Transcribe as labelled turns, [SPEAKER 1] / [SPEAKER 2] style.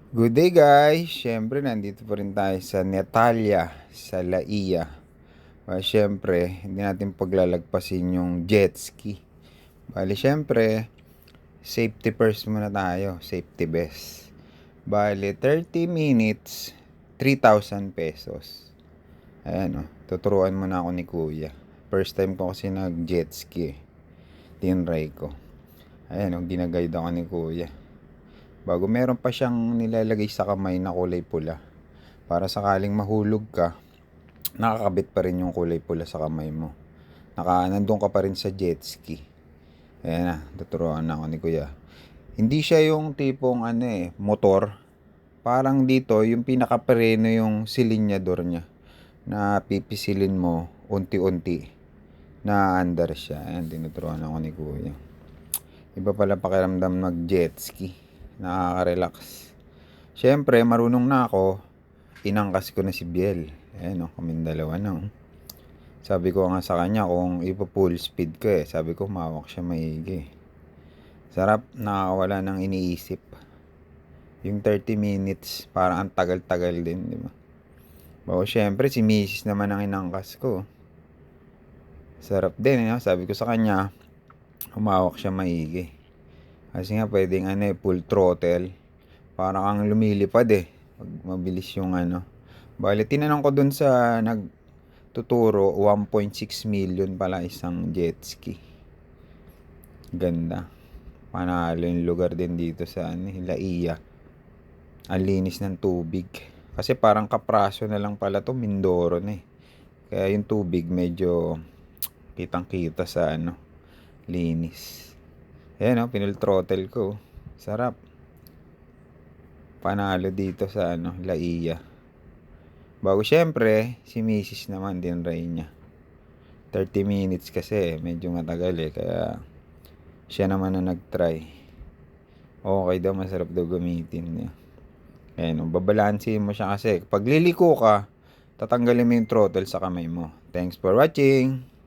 [SPEAKER 1] Good day guys! Siyempre nandito pa rin tayo sa Natalia, sa Laia. Siyempre, hindi natin paglalagpasin yung jet ski. Bali siyempre, safety first muna tayo, safety best. Bali 30 minutes, 3,000 pesos. Ayan o, tuturuan muna ako ni kuya. First time ko kasi nag jet ski tinry ko. Ayan o, ginaguide ako ni kuya. Bago meron pa siyang nilalagay sa kamay na kulay pula. Para sakaling mahulog ka, nakakabit pa rin yung kulay pula sa kamay mo. Nandun ka pa rin sa jet ski. Ayan na, tuturuan na ako ni kuya. Hindi siya yung tipong motor. Parang dito, yung pinakapreno yung silinyador niya. Na pipisilin mo unti-unti. Na andar siya. Ayan, tinuturuan ako ni kuya. Iba pala pakiramdam mag jet ski. Nakaka-relax. Siyempre, marunong na ako. Inangkas ko na si Biel. Ayan o, kaming dalawa na. Sabi ko nga sa kanya kung ipo-full speed ko sabi ko mawak siya maigi. Sarap, nakawala ng iniisip. Yung 30 minutes, parang ang tagal-tagal din, di ba? Bago syempre, si Mrs. naman ang inangkas ko. Sarap din, sabi ko sa kanya, humawak siya maigi. Kasi nga pwedeng full throttle. Parang kang lumilipad pag mabilis yung Bale, tinanong ko dun sa nagtuturo, 1.6 million pala isang jet ski. Ganda. Panalo yung lugar din dito sa Laia. Ang linis ng tubig. Kasi parang kapraso na lang pala to, Mindoro na Kaya yung tubig medyo kitang-kita sa linis. Ayan pinul throttle ko. Sarap. Panalo dito sa Laia. Bago syempre, si Mrs. naman din rin niya. 30 minutes kasi medyo matagal kaya siya naman na nag-try. Okay daw, masarap daw gamitin niya. Ayan, babalansin mo siya kasi pag liliko ka, tatanggalin mo yung throttle sa kamay mo. Thanks for watching!